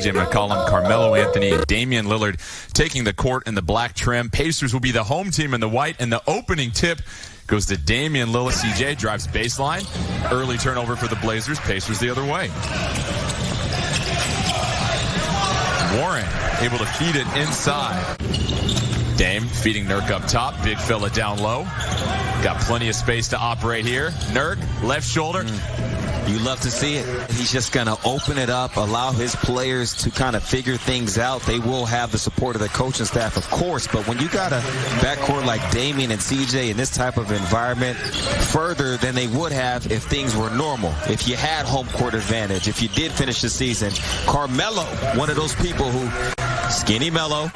C.J. McCollum, Carmelo Anthony, and Damian Lillard taking the court in the black trim. Pacers will be the home team in the white, and the opening tip goes to Damian Lillard. C.J. drives baseline. Early turnover for the Blazers. Pacers the other way. Warren able to feed it inside. Dame feeding Nurk up top. Big fella down low. Got plenty of space to operate here. Nurk, left shoulder. You love to see it. He's just going to open it up, allow his players to kind of figure things out. They will have the support of the coaching staff, of course, but when you got a backcourt like Damian and CJ in this type of environment, further than they would have if things were normal, if you had home court advantage, if you did finish the season. Carmelo, one of those people who, skinny Melo.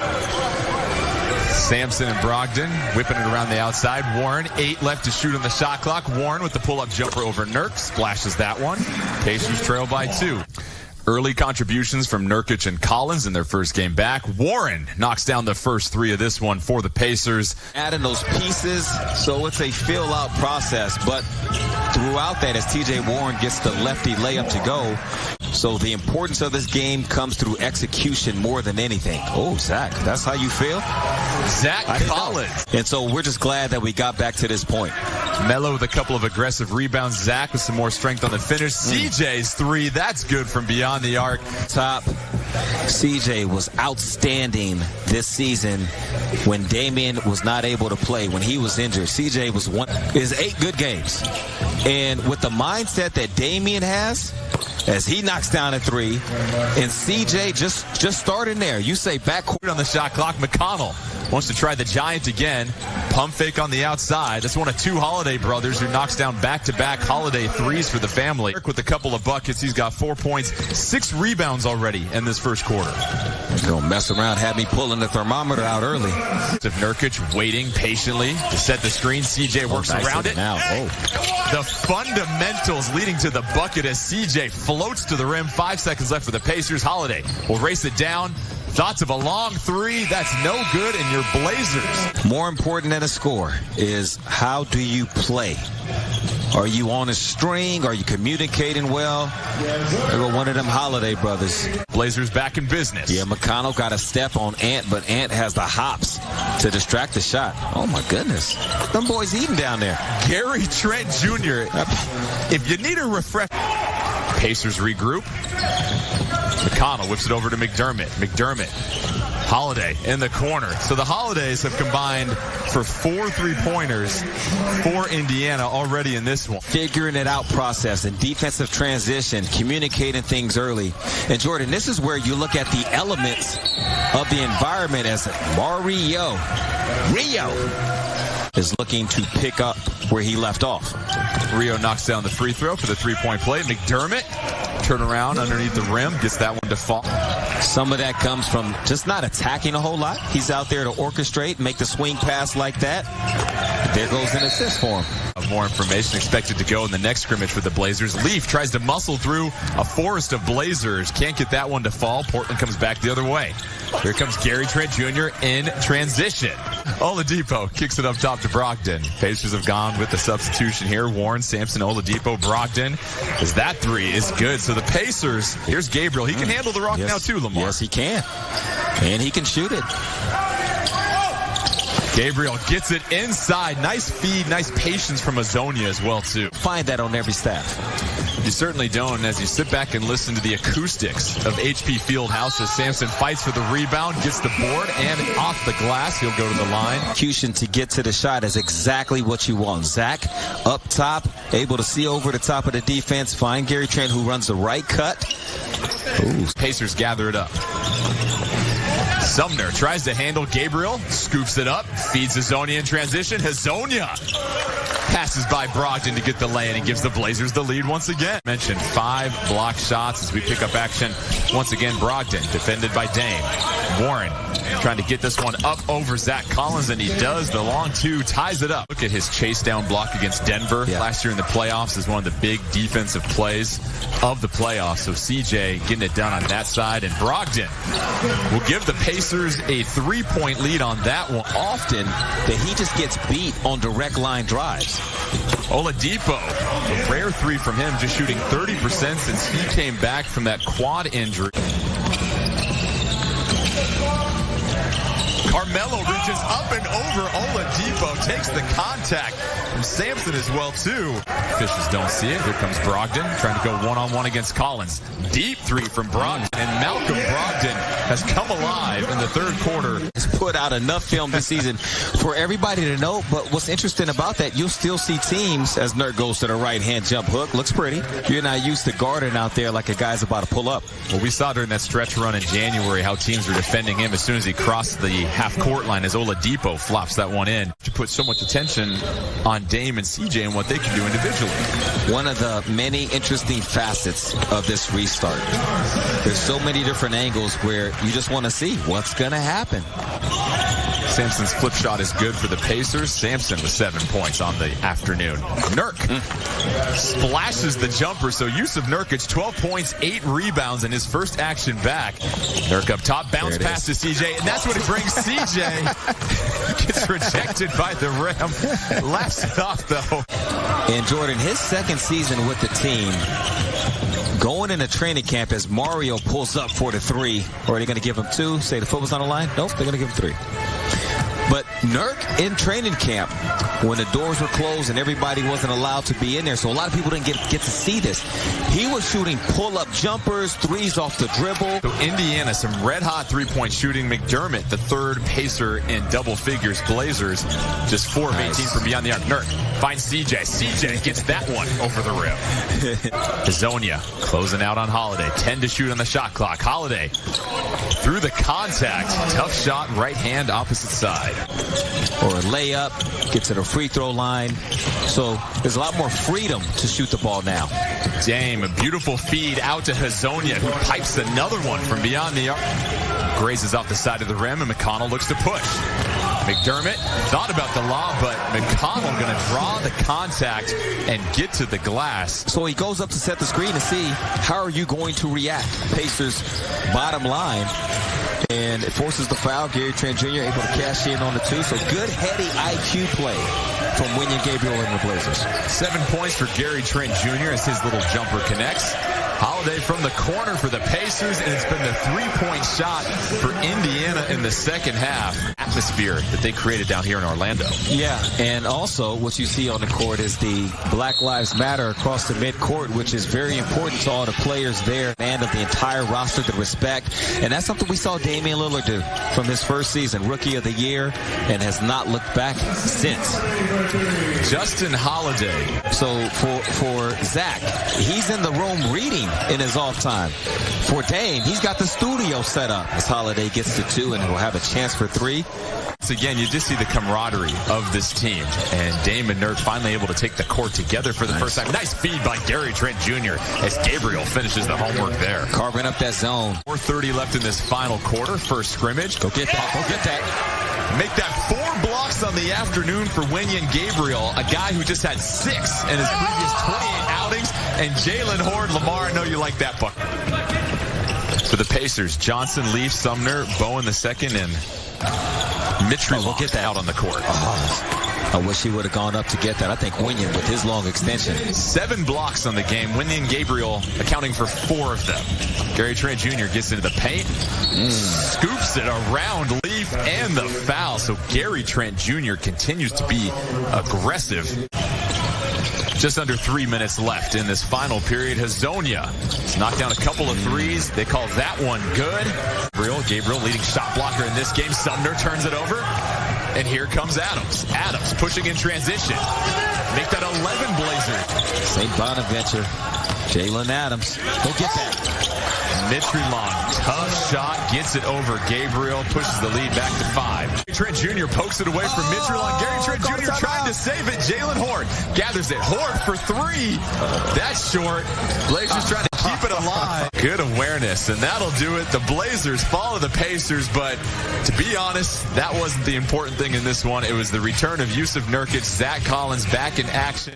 Sampson and Brogdon whipping it around the outside. Warren, 8 left to shoot on the shot clock. Warren with the pull-up jumper over Nurk. Splashes that one. Pacers trail by 2. Early contributions from Nurkic and Collins in their first game back. Warren knocks down the first 3 of this one for the Pacers. Adding those pieces, so it's a fill-out process, but throughout that, as TJ Warren gets the lefty layup to go, so the importance of this game comes through execution more than anything. Oh, Zach, that's how you feel? Zach Collins. And so we're just glad that we got back to this point. Melo with a couple of aggressive rebounds. Zach with some more strength on the finish. CJ's 3, that's good from beyond the arc. Top. CJ was outstanding this season when Damian was not able to play, when he was injured. CJ is 8 good games. And with the mindset that Damian has, as he knocks down a 3, and CJ just starting there. You say backcourt on the shot clock. McConnell wants to try the giant again. Pump fake on the outside. That's one of 2 Holiday brothers who knocks down back-to-back Holiday 3s for the family. With a couple of buckets, he's got 4 points, 6 rebounds already in this first quarter. Don't mess around, had me pulling the thermometer out early. Nurkic waiting patiently to set the screen. CJ works around it. Now. The fundamentals leading to the bucket as CJ floats to the rim. 5 seconds left for the Pacers. Holiday will race it down. Thoughts of a long 3. That's no good, and your Blazers. More important than a score is how do you play? Are you on a string? Are you communicating well? There go one of them Holiday brothers. Blazers back in business. Yeah, McConnell got a step on Ant, but Ant has the hops to distract the shot. Oh, my goodness. Them boys eating down there. Gary Trent Jr. If you need a refresh. Pacers regroup. McConnell whips it over to McDermott. Holiday in the corner. So the Holidays have combined for 4 3-pointers for Indiana already in this one. Figuring it out process and defensive transition, communicating things early. And Jordan, this is where you look at the elements of the environment as Rio is looking to pick up where he left off. Rio knocks down the free throw for the 3-point play. McDermott turn around underneath the rim, gets that one to fall. Some of that comes from just not attacking a whole lot. He's out there to orchestrate, make the swing pass like that. There goes an assist for him. More information expected to go in the next scrimmage for the Blazers. Leaf tries to muscle through a forest of Blazers. Can't get that one to fall. Portland comes back the other way. Here comes Gary Trent Jr. in transition. Oladipo kicks it up top to Brogdon. Pacers have gone with the substitution here. Warren, Sampson, Oladipo, Brogdon. As that 3 is good. So the Pacers, here's Gabriel. He can handle the rock now too, Lamar. Yes, he can. And he can shoot it. Gabriel gets it inside. Nice feed, nice patience from Azonia as well, too. Find that on every staff. You certainly don't as you sit back and listen to the acoustics of HP Fieldhouse as Sampson fights for the rebound, gets the board, and off the glass. He'll go to the line. Execution to get to the shot is exactly what you want. Zach up top, able to see over the top of the defense. Find Gary Trent, who runs the right cut. Ooh. Pacers gather it up. Sumner tries to handle Gabriel, scoops it up, feeds Hazonia in transition. Hazonia passes by Brogdon to get the lay, and he gives the Blazers the lead once again. Mentioned 5 block shots as we pick up action. Once again, Brogdon defended by Dame. Warren trying to get this one up over Zach Collins, and he does. The long 2 ties it up. Look at his chase down block against Denver last year in the playoffs is one of the big defensive plays of the playoffs. So CJ getting it done on that side, and Brogdon will give the Pacers a 3-point lead on that one. Often that he just gets beat on direct line drives. Oladipo, a rare 3 from him, just shooting 30% since he came back from that quad injury. Carmelo reaches up and over Oladipo, takes the contact from Sampson as well, too. Fishes don't see it. Here comes Brogdon, trying to go one-on-one against Collins. Deep three from Brogdon, and Malcolm Brogdon has come alive in the third quarter. He's put out enough film this season for everybody to know, but what's interesting about that, you'll still see teams, as Nurk goes to the right-hand jump hook, looks pretty. You're not used to guarding out there like a guy's about to pull up. Well, we saw during that stretch run in January how teams were defending him as soon as he crossed the half-court line as Oladipo flops that one in. To put so much attention on Dame and CJ and what they can do individually. One of the many interesting facets of this restart. There's so many different angles where you just want to see what's going to happen. Sampson's flip shot is good for the Pacers. Sampson with 7 points on the afternoon. Nurk splashes the jumper, so Jusuf Nurkic, 12 points, 8 rebounds in his first action back. Nurk up top, bounce pass to CJ, and that's what it brings. CJ gets rejected by the rim. Laps it off, though. And Jordan, his second season with the team, going into training camp as Mario pulls up for the three. Or are they going to give him two? Say the football's on the line? Nope, they're going to give him three. But Nurk in training camp, when the doors were closed and everybody wasn't allowed to be in there, so a lot of people didn't get to see this. He was shooting pull-up jumpers, threes off the dribble. So Indiana, some red-hot three-point shooting. McDermott, the third Pacer in double figures. Blazers, just 4 of 18 from beyond the arc. Nurk finds CJ. CJ gets that one over the rim. Hazonia closing out on Holiday. 10 to shoot on the shot clock. Holiday through the contact. Tough shot, right hand, opposite side. Or a layup, gets to the free throw line. So there's a lot more freedom to shoot the ball now. Dame, a beautiful feed out to Hazonia, who pipes another one from beyond the arc. Grazes off the side of the rim, and McConnell looks to push. McDermott thought about the lob, but McConnell going to draw the contact and get to the glass. So he goes up to set the screen to see how are you going to react. Pacers bottom line. And it forces the foul. Gary Trent Jr. able to cash in on the two. So good heady IQ play from Wenyen Gabriel and the Blazers. 7 points for Gary Trent Jr. as his little jumper connects. Holiday from the corner for the Pacers, and it's been the three-point shot for Indiana in the second half. Atmosphere that they created down here in Orlando. Yeah, and also what you see on the court is the Black Lives Matter across the midcourt, which is very important to all the players there and of the entire roster, the respect. And that's something we saw Damian Lillard do from his first season, Rookie of the Year, and has not looked back since. Justin Holiday. So for Zach, he's in the room reading in his off time. For Dame, he's got the studio set up as Holiday gets to two and will have a chance for three. So again, you just see the camaraderie of this team, and Dame and Nurk finally able to take the court together for the first time. Nice feed by Gary Trent Jr. as Gabriel finishes the homework there. Carving up that zone. 4:30 left in this final quarter. First scrimmage. Go get that. Go get that. Make that 4 blocks on the afternoon for Wenyen Gabriel, a guy who just had 6 in his previous 28 outings. And Jalen Horde, Lamar, I know you like that bucket. For the Pacers, Johnson, Leaf, Sumner, Bowen the second, and Mitchell will get that out on the court. I wish he would have gone up to get that. I think Wenyen with his long extension. 7 blocks on the game. Wenyen Gabriel accounting for 4 of them. Gary Trent Jr. gets into the paint, scoops it around Leaf and the foul. So Gary Trent Jr. continues to be aggressive. Just under 3 minutes left in this final period. Hazonia has knocked down a couple of threes. They call that one good. Gabriel leading shot blocker in this game. Sumner turns it over. And here comes Adams. Adams pushing in transition. Make that 11 Blazers. St. Bonaventure. Jalen Adams. Go get that. Mitchell, tough shot, gets it over Gabriel, pushes the lead back to 5. Trent Jr. pokes it away from Mitchell. Gary Trent Jr. trying to save it. Jalen Horde gathers it. Horde for 3. That's short. Blazers trying to keep it alive. Good awareness, and that'll do it. The Blazers follow the Pacers, but to be honest, that wasn't the important thing in this one. It was the return of Jusuf Nurkic, Zach Collins back in action.